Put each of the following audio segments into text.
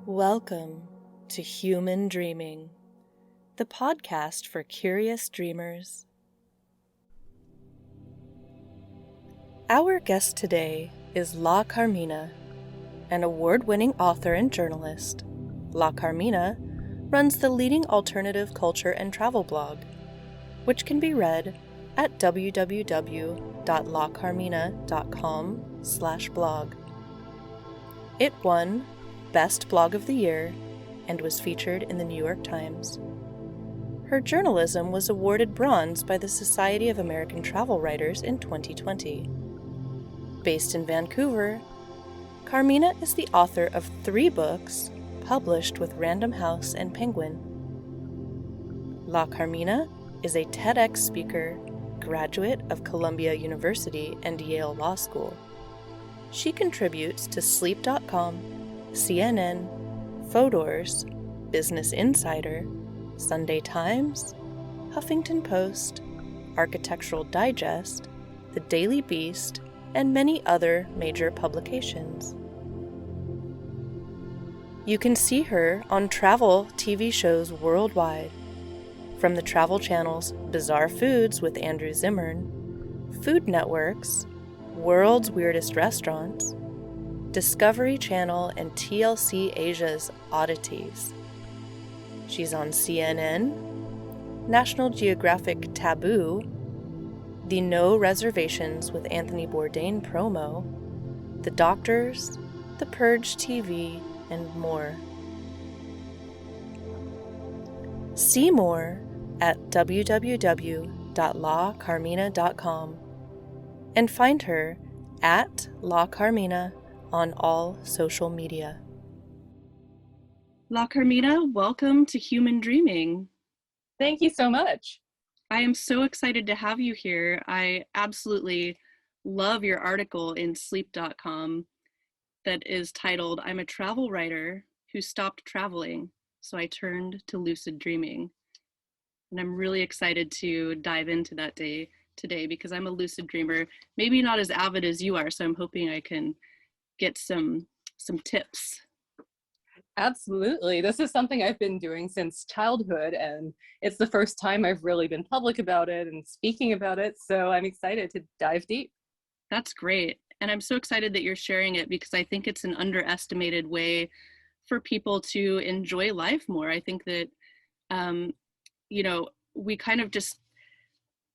Welcome to Human Dreaming, the podcast for curious dreamers. Our guest today is La Carmina, an award-winning author and journalist. La Carmina runs the leading alternative culture and travel blog, which can be read at www.lacarmina.com/blog. It won Best Blog of the Year and was featured in the New York Times. Her journalism was awarded bronze by the Society of American Travel Writers in 2020. Based in Vancouver, Carmina is the author of 3 books published with Random House and Penguin. La Carmina is a TEDx speaker, graduate of Columbia University and Yale Law School. She contributes to Sleep.com, CNN, Fodor's, Business Insider, Sunday Times, Huffington Post, Architectural Digest, The Daily Beast, and many other major publications. You can see her on travel TV shows worldwide, from the Travel Channel's Bizarre Foods with Andrew Zimmern, Food Network's World's Weirdest Restaurants, Discovery Channel, and TLC Asia's Oddities. She's on CNN, National Geographic Taboo, the No Reservations with Anthony Bourdain promo, The Doctors, The Purge TV, and more. See more at www.lacarmina.com and find her at La Carmina on all social media. La Carmina, welcome to Human Dreaming. Thank you so much. I am so excited to have you here. I absolutely love your article in Sleep.com that is titled, "I'm a Travel Writer Who Stopped Traveling, So I Turned to Lucid Dreaming." And I'm really excited to dive into that today because I'm a lucid dreamer, maybe not as avid as you are, so I'm hoping I can get some tips. Absolutely. This is something I've been doing since childhood, and it's the first time I've really been public about it and speaking about it, so I'm excited to dive deep. That's great. And I'm so excited that you're sharing it because I think it's an underestimated way for people to enjoy life more. I think that, we kind of just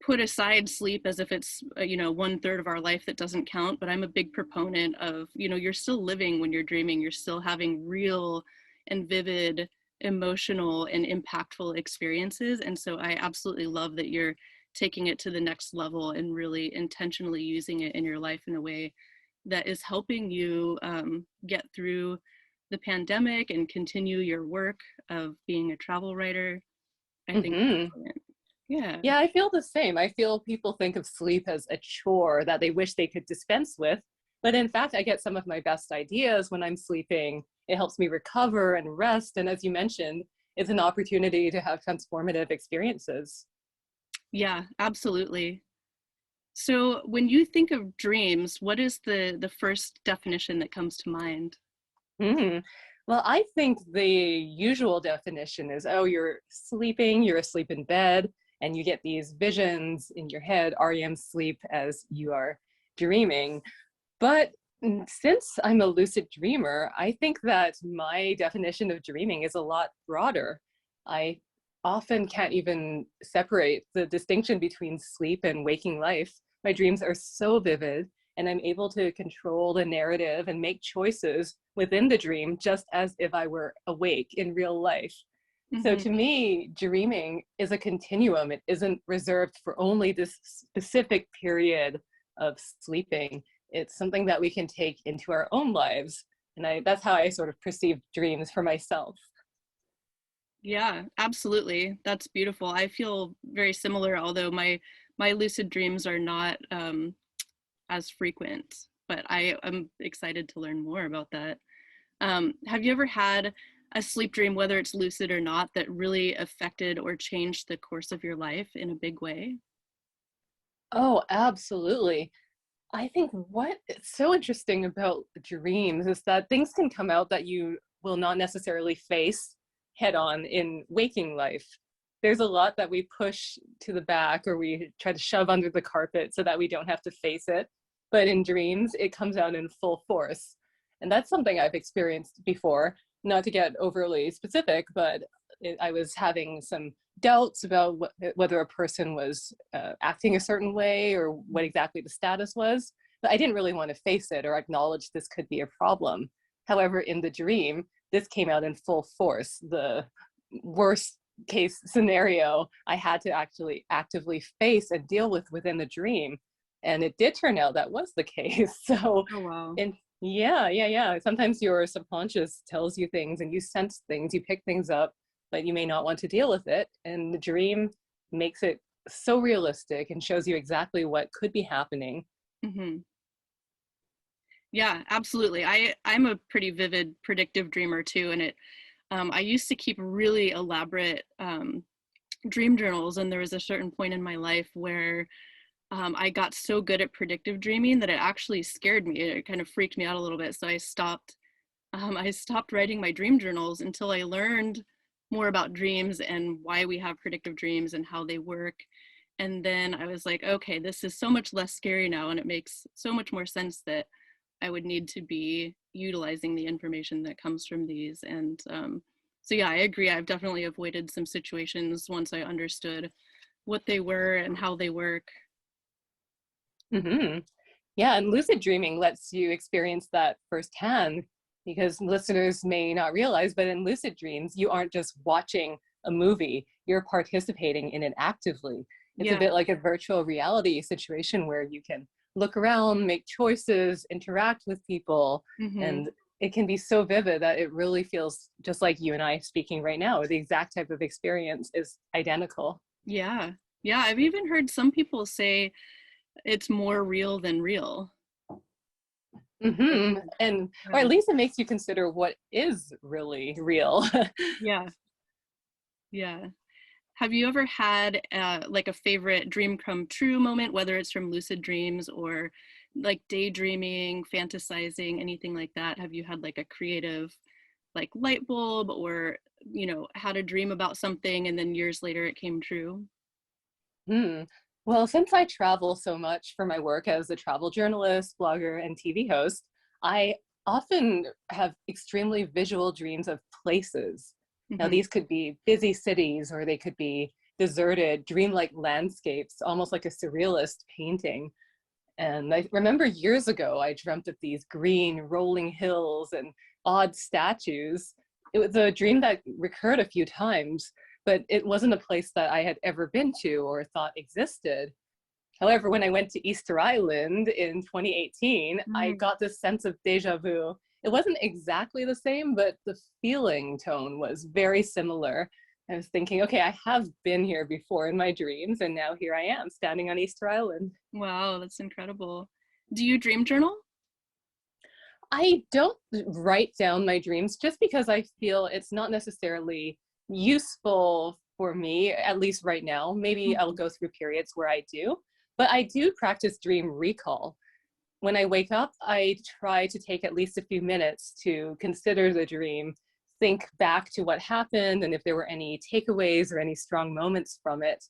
put aside sleep as if it's, 1/3 of our life that doesn't count. But I'm a big proponent of, you're still living when you're dreaming. You're still having real and vivid, emotional and impactful experiences. And so I absolutely love that you're taking it to the next level and really intentionally using it in your life in a way that is helping you get through the pandemic and continue your work of being a travel writer. I think that's brilliant. Yeah, I feel the same. I feel people think of sleep as a chore that they wish they could dispense with. But in fact, I get some of my best ideas when I'm sleeping. It helps me recover and rest. And as you mentioned, it's an opportunity to have transformative experiences. Yeah, absolutely. So when you think of dreams, what is the first definition that comes to mind? Well, I think the usual definition is, oh, you're sleeping, you're asleep in bed, and you get these visions in your head, REM sleep, as you are dreaming. But since I'm a lucid dreamer, I think that my definition of dreaming is a lot broader. I often can't even separate the distinction between sleep and waking life. My dreams are so vivid, and I'm able to control the narrative and make choices within the dream just as if I were awake in real life. So to me, dreaming is a continuum. It isn't reserved for only this specific period of sleeping. It's something that we can take into our own lives. And that's how I sort of perceive dreams for myself. Yeah, absolutely. That's beautiful. I feel very similar, although my lucid dreams are not as frequent, but I am excited to learn more about that. Have you ever had a sleep dream, whether it's lucid or not, that really affected or changed the course of your life in a big way? Oh, absolutely. I think what is so interesting about dreams is that things can come out that you will not necessarily face head on in waking life. There's a lot that we push to the back or we try to shove under the carpet so that we don't have to face it. But in dreams, it comes out in full force. And that's something I've experienced before, not to get overly specific, but I was having some doubts about whether a person was acting a certain way or what exactly the status was. But I didn't really want to face it or acknowledge this could be a problem. However, in the dream, this came out in full force. The worst case scenario I had to actually actively face and deal with within the dream. And it did turn out that was the case. So, Oh, wow. yeah. Sometimes your subconscious tells you things and you sense things, you pick things up, but you may not want to deal with it. And the dream makes it so realistic and shows you exactly what could be happening. Mm-hmm. Yeah, absolutely. I'm a pretty vivid predictive dreamer too, and I used to keep really elaborate dream journals, and there was a certain point in my life where I got so good at predictive dreaming that it actually scared me. It kind of freaked me out a little bit. So I stopped writing my dream journals until I learned more about dreams and why we have predictive dreams and how they work. And then I was like, okay, this is so much less scary now, and it makes so much more sense that I would need to be utilizing the information that comes from these. And so yeah, I agree. I've definitely avoided some situations once I understood what they were and how they work. Mm-hmm. Yeah, and lucid dreaming lets you experience that firsthand, because listeners may not realize, but in lucid dreams, you aren't just watching a movie, you're participating in it actively. It's a bit like a virtual reality situation where you can look around, make choices, interact with people, and it can be so vivid that it really feels just like you and I speaking right now. The exact type of experience is identical. Yeah. I've even heard some people say it's more real than real. Mm-hmm. And or at least it makes you consider what is really real. Yeah. Have you ever had like a favorite dream come true moment, whether it's from lucid dreams or like daydreaming, fantasizing, anything like that? Have you had like a creative like light bulb, or had a dream about something and then years later it came true? Well, since I travel so much for my work as a travel journalist, blogger, and TV host, I often have extremely visual dreams of places. Now, these could be busy cities, or they could be deserted, dreamlike landscapes, almost like a surrealist painting. And I remember years ago, I dreamt of these green rolling hills and odd statues. It was a dream that recurred a few times, but it wasn't a place that I had ever been to or thought existed. However, when I went to Easter Island in 2018, I got this sense of deja vu. It wasn't exactly the same, but the feeling tone was very similar. I was thinking, okay, I have been here before in my dreams, and now here I am standing on Easter Island. Wow, that's incredible. Do you dream journal? I don't write down my dreams just because I feel it's not necessarily useful for me, at least right now. Maybe I'll go through periods where I do, but I do practice dream recall. When I wake up, I try to take at least a few minutes to consider the dream, think back to what happened, and if there were any takeaways or any strong moments from it.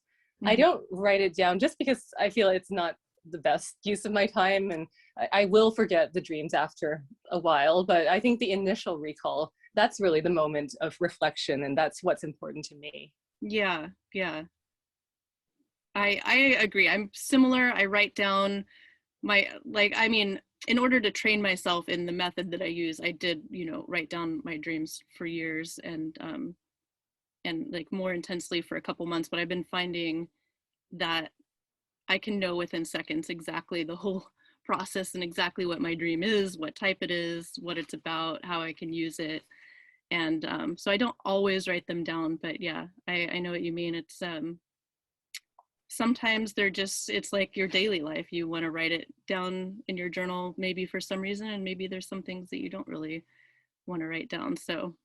I don't write it down just because I feel it's not the best use of my time, and I will forget the dreams after a while, but I think the initial recall, that's really the moment of reflection, and that's what's important to me. Yeah. I agree. I'm similar. I write down in order to train myself in the method that I use, I did, write down my dreams for years and like more intensely for a couple months, but I've been finding that I can know within seconds exactly the whole process and exactly what my dream is, what type it is, what it's about, how I can use it. And so I don't always write them down, but yeah, I know what you mean. It's sometimes it's like your daily life. You want to write it down in your journal, maybe for some reason, and maybe there's some things that you don't really want to write down. So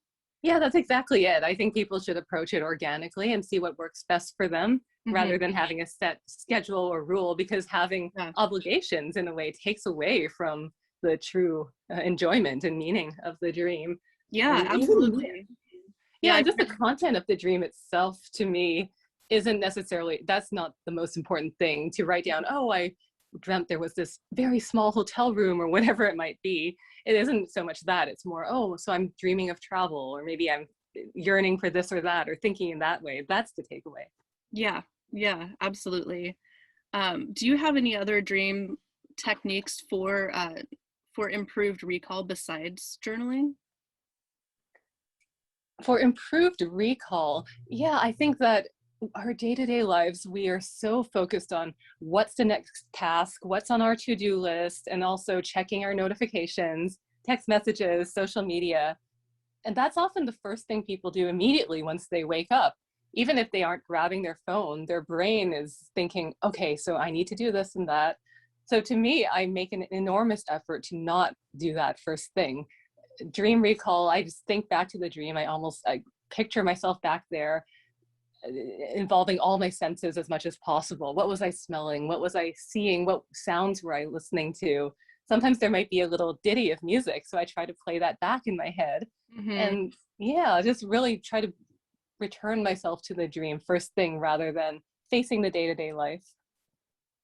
yeah, that's exactly it. I think people should approach it organically and see what works best for them rather than having a set schedule or rule, because having obligations in a way takes away from the true enjoyment and meaning of the dream. Yeah, And even, absolutely. Yeah, yeah, just the content of the dream itself to me isn't necessarily, that's not the most important thing to write down, oh, I dreamt there was this very small hotel room or whatever it might be. It isn't so much that, it's more, oh, so I'm dreaming of travel, or maybe I'm yearning for this or that, or thinking in that way. That's the takeaway. yeah, yeah, absolutely. Do you have any other dream techniques for improved recall besides journaling? For improved recall, yeah, I think that our day-to-day lives, we are so focused on what's the next task, what's on our to-do list, and also checking our notifications, text messages, social media. And that's often the first thing people do immediately once they wake up. Even if they aren't grabbing their phone, their brain is thinking, okay, so I need to do this and that. So to me, I make an enormous effort to not do that first thing. Dream recall, I just think back to the dream. I picture myself back there, involving all my senses as much as possible. What was I smelling? What was I seeing? What sounds were I listening to? Sometimes there might be a little ditty of music, so I try to play that back in my head. Mm-hmm. And yeah, just really try to return myself to the dream first thing rather than facing the day-to-day life.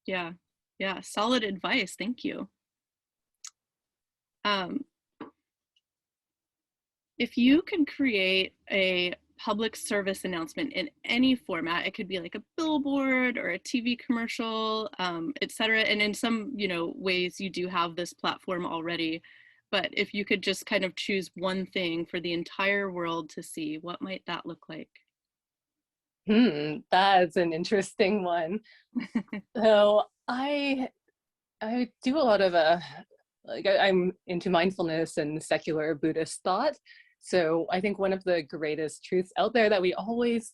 Yeah, yeah, solid advice. Thank you. Um, if you could create a public service announcement in any format, it could be like a billboard or a TV commercial, etc. And in some, ways you do have this platform already. But if you could just kind of choose one thing for the entire world to see, what might that look like? That's an interesting one. So I do a lot of I'm into mindfulness and secular Buddhist thought. So I think one of the greatest truths out there that we always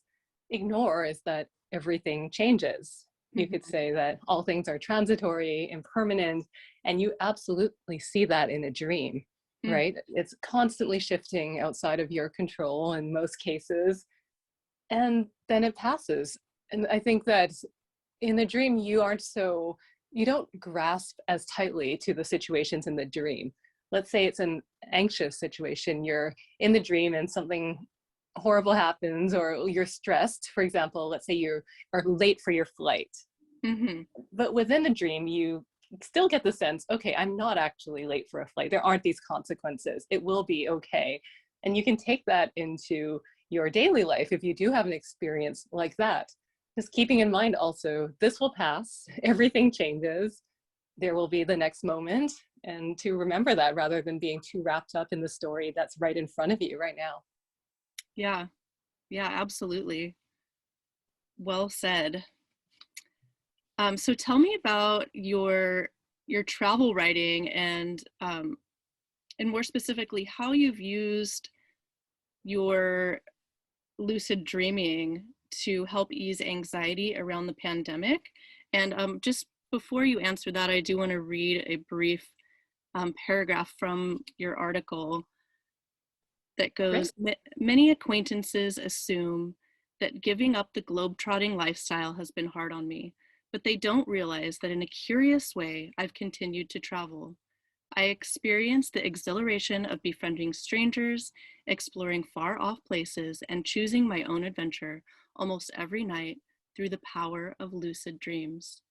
ignore is that everything changes. You could say that all things are transitory, impermanent, and you absolutely see that in a dream, Mm, right? It's constantly shifting outside of your control in most cases, and then it passes. And I think that in the dream, you don't grasp as tightly to the situations in the dream. Let's say it's an anxious situation. You're in the dream and something horrible happens, or you're stressed. For example, let's say you are late for your flight. mm-hmm. But within the dream, you still get the sense, okay, I'm not actually late for a flight. There aren't these consequences. It will be okay. And you can take that into your daily life if you do have an experience like that. Just keeping in mind also, this will pass, everything changes, there will be the next moment, and to remember that rather than being too wrapped up in the story that's right in front of you right now. Yeah, yeah, absolutely. Well said. So tell me about your travel writing and more specifically how you've used your lucid dreaming to help ease anxiety around the pandemic. And just before you answer that, I do want to read a brief paragraph from your article that Great. goes, Many acquaintances assume that giving up the globe-trotting lifestyle has been hard on me, but they don't realize that in a curious way, I've continued to travel. I experienced the exhilaration of befriending strangers, exploring far-off places, and choosing my own adventure almost every night through the power of lucid dreams.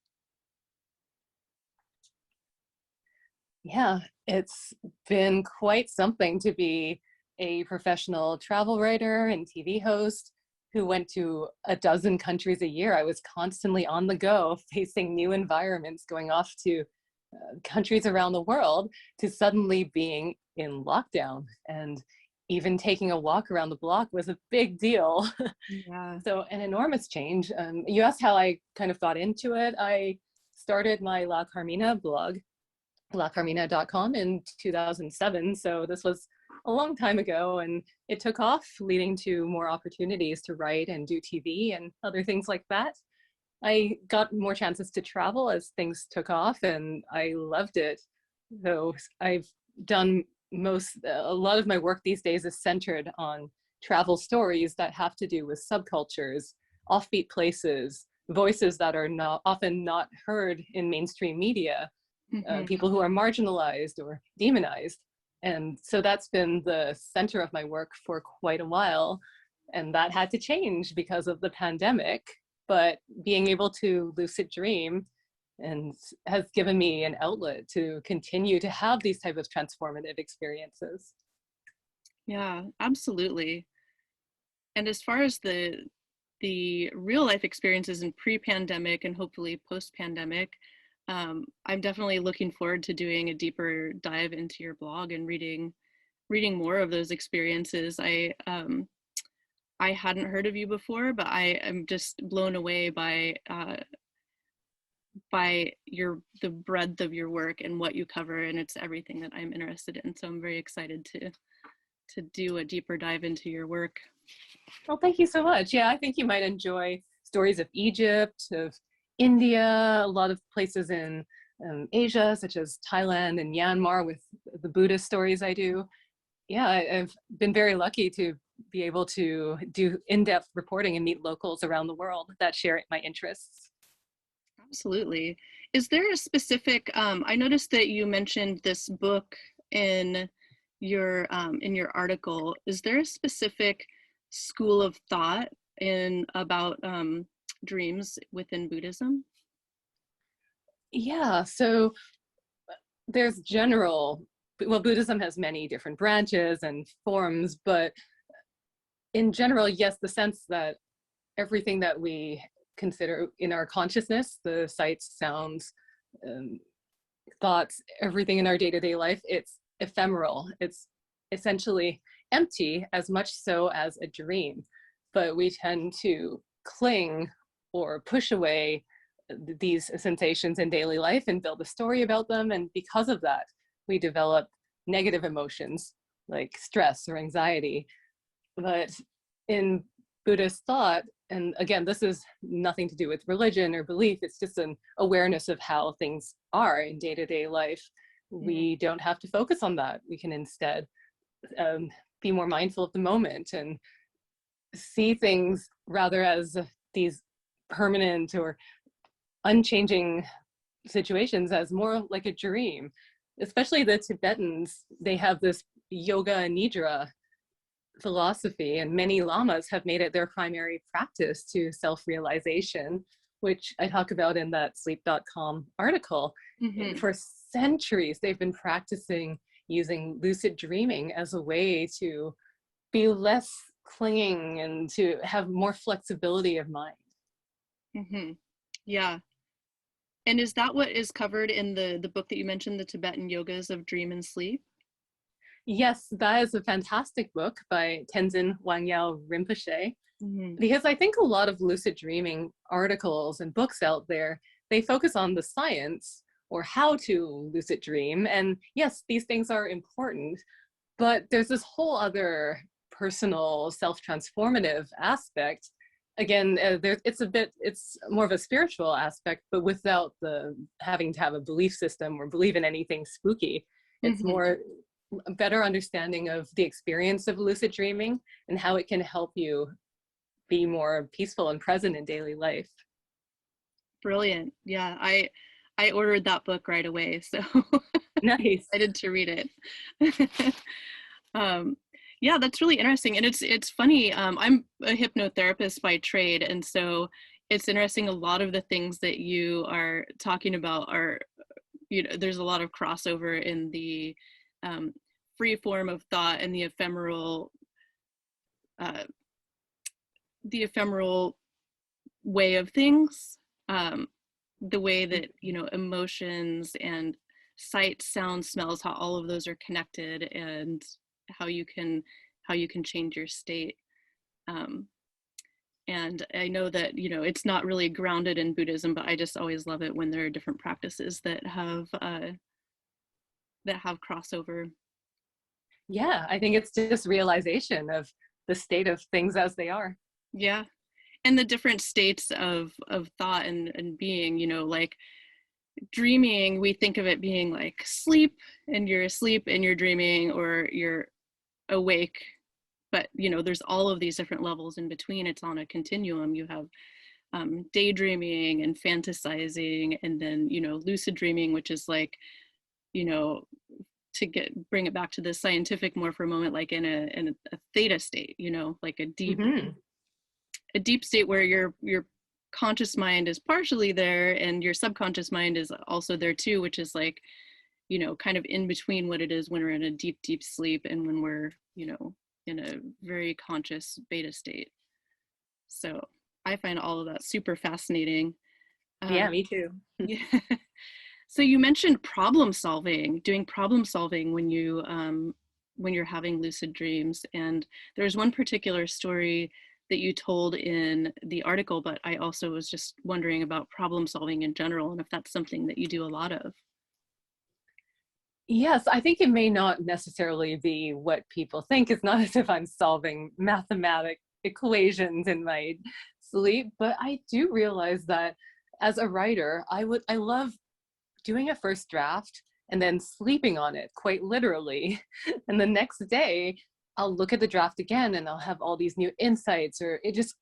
Yeah, it's been quite something to be a professional travel writer and TV host who went to a dozen countries a year. I was constantly on the go, facing new environments, going off to countries around the world, to suddenly being in lockdown. And even taking a walk around the block was a big deal. Yeah. So an enormous change. You asked how I kind of got into it. I started my La Carmina blog, lacarmina.com, in 2007. So this was a long time ago, and it took off, leading to more opportunities to write and do TV and other things like that. I got more chances to travel as things took off, and I loved it. So I've done a lot of my work these days is centered on travel stories that have to do with subcultures, offbeat places, voices that are often not heard in mainstream media, Mm-hmm. people who are marginalized or demonized. And so that's been the center of my work for quite a while. And that had to change because of the pandemic. But being able to lucid dream and has given me an outlet to continue to have these type of transformative experiences. Yeah, absolutely. And as far as the real life experiences in pre-pandemic and hopefully post-pandemic, I'm definitely looking forward to doing a deeper dive into your blog and reading more of those experiences. I hadn't heard of you before, but I am just blown away by the breadth of your work and what you cover, and it's everything that I'm interested in. So I'm very excited to do a deeper dive into your work. Well, thank you so much. Yeah, I think you might enjoy stories of Egypt, of India, a lot of places in Asia, such as Thailand and Myanmar, with the Buddhist stories I do. Yeah, I've been very lucky to be able to do in-depth reporting and meet locals around the world that share my interests. Absolutely. Is there a specific, I noticed that you mentioned this book in your article. Is there a specific school of thought about dreams within Buddhism? Yeah, so there's Buddhism has many different branches and forms, but in general, yes, the sense that everything that we consider in our consciousness, the sights, sounds, thoughts, everything in our day-to-day life, it's ephemeral. It's essentially empty, as much so as a dream. But we tend to cling or push away these sensations in daily life and build a story about them. And because of that, we develop negative emotions like stress or anxiety. But in Buddhist thought, and again, this is nothing to do with religion or belief, it's just an awareness of how things are in day-to-day life. We don't have to focus on that. We can instead be more mindful of the moment and see things rather as these permanent or unchanging situations as more like a dream. Especially the Tibetans, they have this yoga nidra philosophy, and many lamas have made it their primary practice to self-realization, which I talk about in that sleep.com article. Mm-hmm. For centuries, they've been practicing using lucid dreaming as a way to be less clinging and to have more flexibility of mind. Mm-hmm. Yeah. And is that what is covered in the book that you mentioned, the Tibetan Yogas of Dream and Sleep? Yes, that is a fantastic book by Tenzin Wangyal Rinpoche. Mm-hmm. Because I think a lot of lucid dreaming articles and books out there, they focus on the science or how to lucid dream. And yes, these things are important, but there's this whole other personal self-transformative aspect. Again, it's more of a spiritual aspect, but without the having to have a belief system or believe in anything spooky. It's more a better understanding of the experience of lucid dreaming and how it can help you be more peaceful and present in daily life. Brilliant. Yeah, I ordered that book right away, so nice. Excited to read it. Yeah, that's really interesting. And it's funny, I'm a hypnotherapist by trade, and so it's interesting, a lot of the things that you are talking about are, there's a lot of crossover in the free form of thought and the ephemeral way of things, the way that emotions and sight, sound, smells, how all of those are connected, and how you can change your state. And I know that it's not really grounded in Buddhism, but I just always love it when there are different practices that have crossover. Yeah, I think it's just realization of the state of things as they are. Yeah, and the different states of thought and being, like dreaming, we think of it being like sleep, and you're asleep and you're dreaming, or you're awake, but there's all of these different levels in between. It's on a continuum. You have daydreaming and fantasizing, and then lucid dreaming, which is like bring it back to the scientific more for a moment, like in a theta state, you know, like a deep state where your conscious mind is partially there and your subconscious mind is also there too, which is like, you know, kind of in between what it is when we're in a deep sleep and when we're, you know, in a very conscious beta state. So I find all of that super fascinating. Yeah, me too. Yeah. So you mentioned doing problem solving when you're having lucid dreams, and there's one particular story that you told in the article, but I also was just wondering about problem solving in general and if that's something that you do a lot of. Yes, I think it may not necessarily be what people think. It's not as if I'm solving mathematic equations in my sleep, but I do realize that as a writer, I love doing a first draft and then sleeping on it, quite literally. And the next day, I'll look at the draft again and I'll have all these new insights, or it's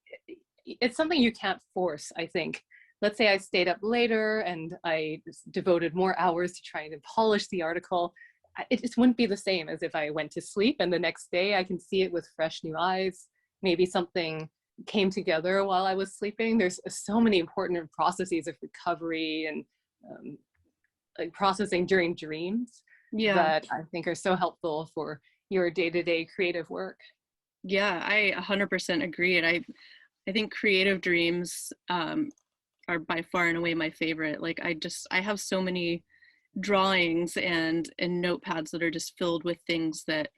something you can't force, I think. Let's say I stayed up later and I devoted more hours to trying to polish the article. It just wouldn't be the same as if I went to sleep and the next day I can see it with fresh new eyes. Maybe something came together while I was sleeping. There's so many important processes of recovery and like processing during dreams that I think are so helpful for your day-to-day creative work. Yeah, I 100% agree. And I think creative dreams are by far and away my favorite. Like I have so many drawings and notepads that are just filled with things that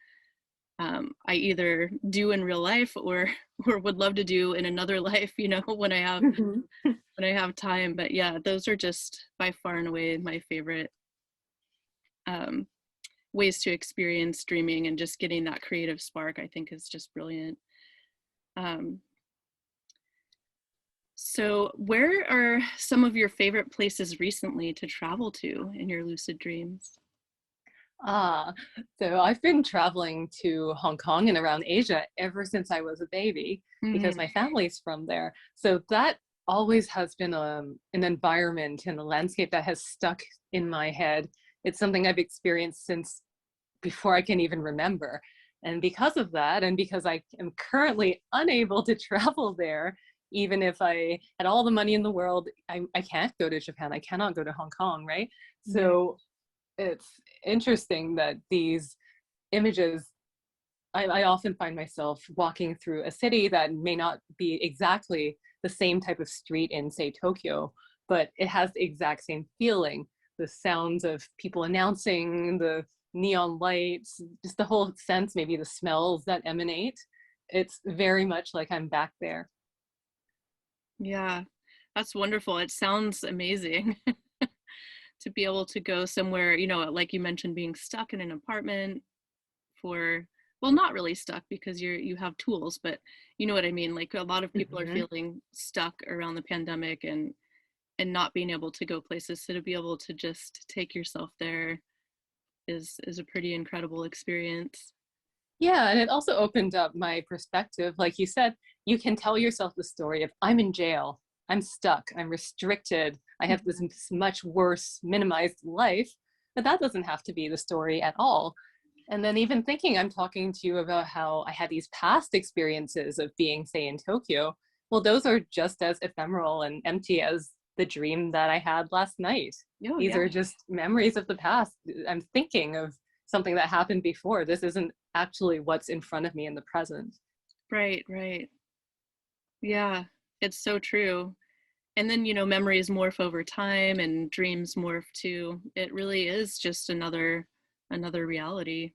I either do in real life or would love to do in another life, you know, when I have time. But yeah, those are just by far and away my favorite ways to experience dreaming, and just getting that creative spark I think is just brilliant. So where are some of your favorite places recently to travel to in your lucid dreams? So I've been traveling to Hong Kong and around Asia ever since I was a baby because my family's from there. So that always has been an environment and a landscape that has stuck in my head. It's something I've experienced since before I can even remember. And because of that, and because I am currently unable to travel there, even if I had all the money in the world, I can't go to Japan. I cannot go to Hong Kong, right? So it's interesting that these images, I often find myself walking through a city that may not be exactly the same type of street in, say, Tokyo, but it has the exact same feeling. The sounds of people announcing, the neon lights, just the whole sense, maybe the smells that emanate. It's very much like I'm back there. Yeah, that's wonderful. It sounds amazing to be able to go somewhere, you know, like you mentioned, being stuck in an apartment for, well, not really stuck because you have tools, but you know what I mean? Like a lot of people are feeling stuck around the pandemic and not being able to go places. So to be able to just take yourself there is a pretty incredible experience. Yeah, and it also opened up my perspective. Like you said, you can tell yourself the story of I'm in jail, I'm stuck, I'm restricted, I have this much worse, minimized life, but that doesn't have to be the story at all. And then even thinking I'm talking to you about how I had these past experiences of being, say, in Tokyo, well, those are just as ephemeral and empty as the dream that I had last night. These are just memories of the past. I'm thinking of something that happened before. This isn't actually what's in front of me in the present. Right. Yeah, it's so true. And then, you know, memories morph over time and dreams morph too. It really is just another reality.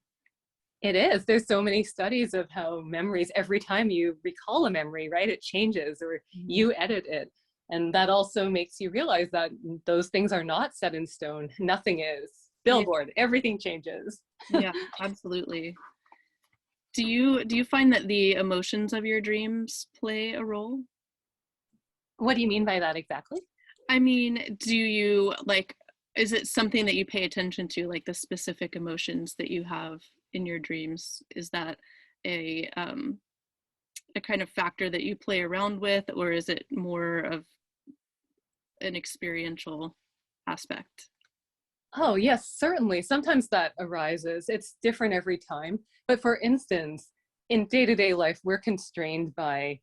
It is. There's so many studies of how memories, every time you recall a memory, right, it changes or you edit it. And that also makes you realize that those things are not set in stone. Nothing is. Billboard, everything changes. Yeah, absolutely. Do you find that the emotions of your dreams play a role? What do you mean by that exactly? I mean, do you like, is it something that you pay attention to, like the specific emotions that you have in your dreams? Is that a kind of factor that you play around with, or is it more of an experiential aspect? Oh, yes, certainly. Sometimes that arises. It's different every time. But for instance, in day-to-day life, we're constrained by,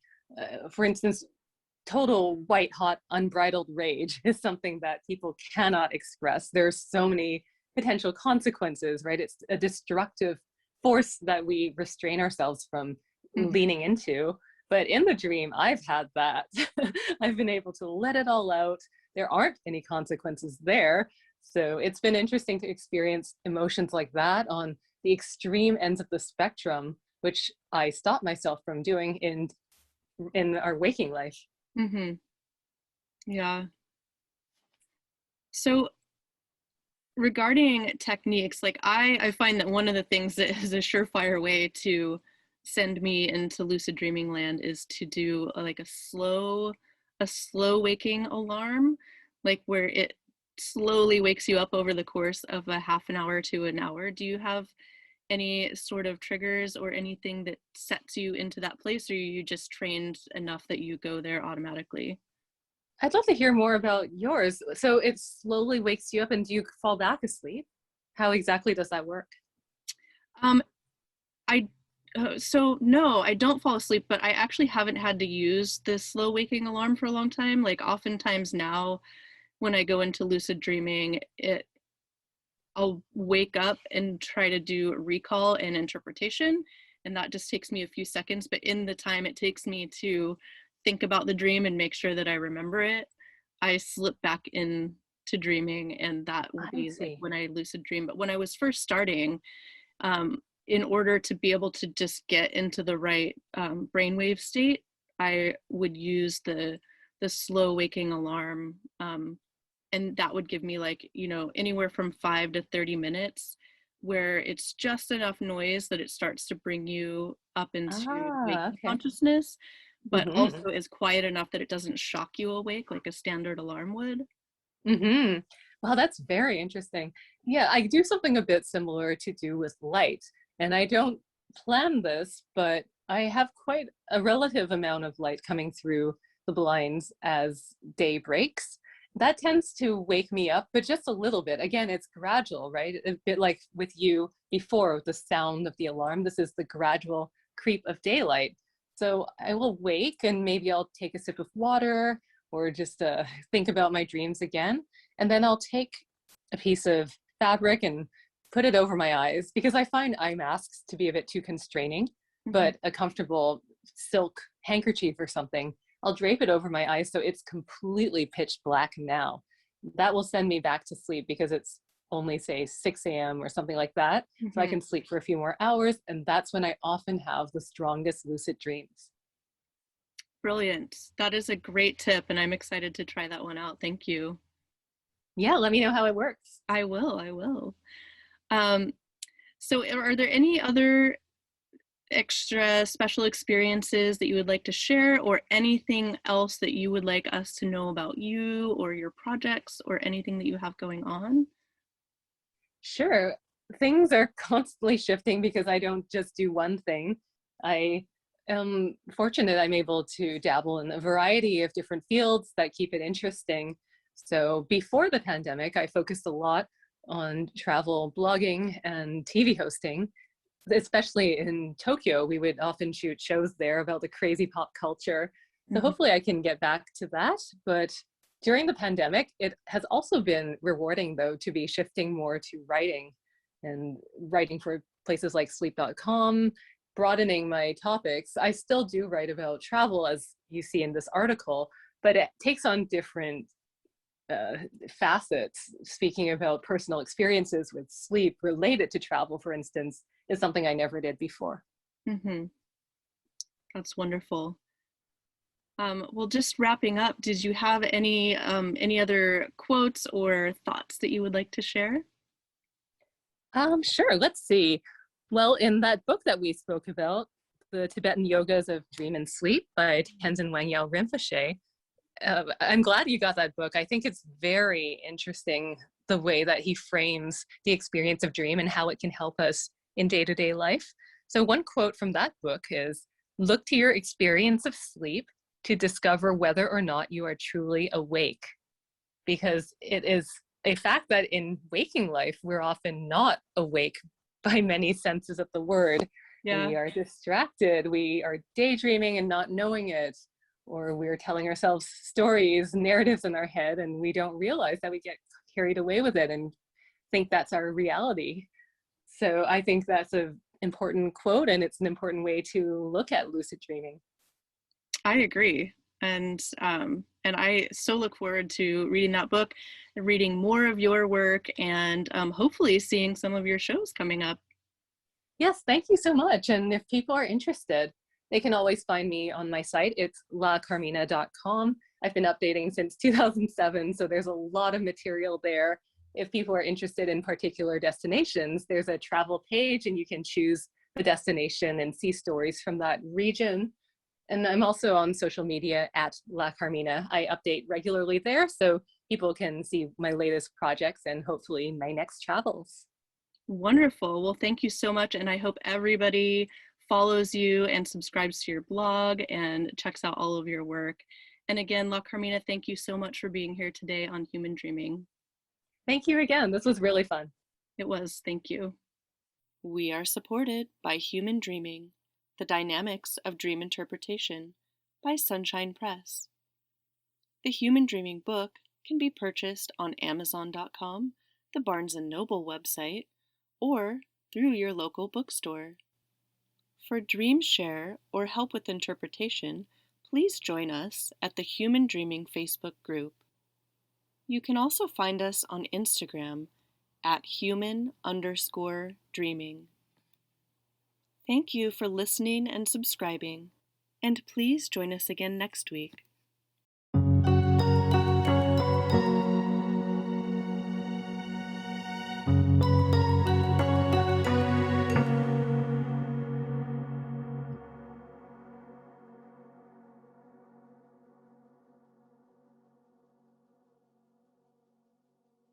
for instance, total white hot unbridled rage is something that people cannot express. There's so many potential consequences, right? It's a destructive force that we restrain ourselves from Mhm. leaning into. But in the dream, I've had that. I've been able to let it all out. There aren't any consequences there. So it's been interesting to experience emotions like that on the extreme ends of the spectrum, which I stop myself from doing in our waking life. Mhm. Yeah. So regarding techniques, like I find that one of the things that is a surefire way to send me into lucid dreaming land is to do like a slow waking alarm, like where it slowly wakes you up over the course of a half an hour to an hour. Do you have any sort of triggers or anything that sets you into that place, or are you just trained enough that you go there automatically? I'd love to hear more about yours. So it slowly wakes you up and do you fall back asleep? How exactly does that work? Um, I so no, I don't fall asleep, but I actually haven't had to use this slow waking alarm for a long time. Like oftentimes now when I go into lucid dreaming, I'll wake up and try to do recall and interpretation, and that just takes me a few seconds, but in the time it takes me to think about the dream and make sure that I remember it, I slip back in to dreaming, and that will I be like see. when I lucid dream. But when I was first starting, in order to be able to just get into the right brainwave state, I would use the slow waking alarm, and that would give me like anywhere from 5 to 30 minutes, where it's just enough noise that it starts to bring you up into Ah, waking okay. consciousness, but Mm-hmm. also is quiet enough that it doesn't shock you awake like a standard alarm would. Mm-hmm. Well, that's very interesting. Yeah, I do something a bit similar to do with light. And I don't plan this, but I have quite a relative amount of light coming through the blinds as day breaks. That tends to wake me up, but just a little bit. Again, it's gradual, right? A bit like with you before with the sound of the alarm. This is the gradual creep of daylight. So I will wake and maybe I'll take a sip of water or just think about my dreams again. And then I'll take a piece of fabric and put it over my eyes because I find eye masks to be a bit too constraining, Mhm. but a comfortable silk handkerchief or something, I'll drape it over my eyes so it's completely pitch black now. That will send me back to sleep because it's only say 6 a.m. or something like that. So I Mhm. can sleep for a few more hours. And that's when I often have the strongest lucid dreams. Brilliant. That is a great tip, and I'm excited to try that one out. Thank you. Yeah, let me know how it works. I will. um, so are there any other extra special experiences that you would like to share, or anything else that you would like us to know about you or your projects or anything that you have going on? Sure. Things are constantly shifting because I don't just do one thing. I am fortunate I'm able to dabble in a variety of different fields that keep it interesting. So before the pandemic, I focused a lot on travel blogging and TV hosting. Especially in Tokyo, we would often shoot shows there about the crazy pop culture. So Mhm. hopefully I can get back to that. But during the pandemic, it has also been rewarding, though, to be shifting more to writing and writing for places like sleep.com, broadening my topics. I still do write about travel, as you see in this article, but it takes on different uh, facets. Speaking about personal experiences with sleep related to travel, for instance, is something I never did before. Mhm. That's wonderful. Well, just wrapping up, did you have any other quotes or thoughts that you would like to share? Sure, let's see. Well, in that book that we spoke about, The Tibetan Yogas of Dream and Sleep by Tenzin Wangyal Rinpoche, I'm glad you got that book. I think it's very interesting the way that he frames the experience of dream and how it can help us in day-to-day life. So one quote from that book is, "Look to your experience of sleep to discover whether or not you are truly awake," because it is a fact that in waking life, we're often not awake by many senses of the word. Yeah. We are distracted, we are daydreaming and not knowing it, or we're telling ourselves stories, narratives in our head, and we don't realize that we get carried away with it and think that's our reality. So I think that's an important quote, and it's an important way to look at lucid dreaming. I agree. And I so look forward to reading that book, reading more of your work, and hopefully seeing some of your shows coming up. Yes, thank you so much. And if people are interested, they can always find me on my site. It's lacarmina.com. I've been updating since 2007, so there's a lot of material there. If people are interested in particular destinations, there's a travel page and you can choose the destination and see stories from that region. And I'm also on social media at La Carmina. I update regularly there so people can see my latest projects and hopefully my next travels. Wonderful. Well, thank you so much. And I hope everybody follows you and subscribes to your blog and checks out all of your work. And again, La Carmina, thank you so much for being here today on Human Dreaming. Thank you again. This was really fun. It was. Thank you. We are supported by Human Dreaming, The Dynamics of Dream Interpretation by Sunshine Press. The Human Dreaming book can be purchased on Amazon.com, the Barnes & Noble website, or through your local bookstore. For Dream Share or help with interpretation, please join us at the Human Dreaming Facebook group. You can also find us on Instagram at human_dreaming. Thank you for listening and subscribing, and please join us again next week.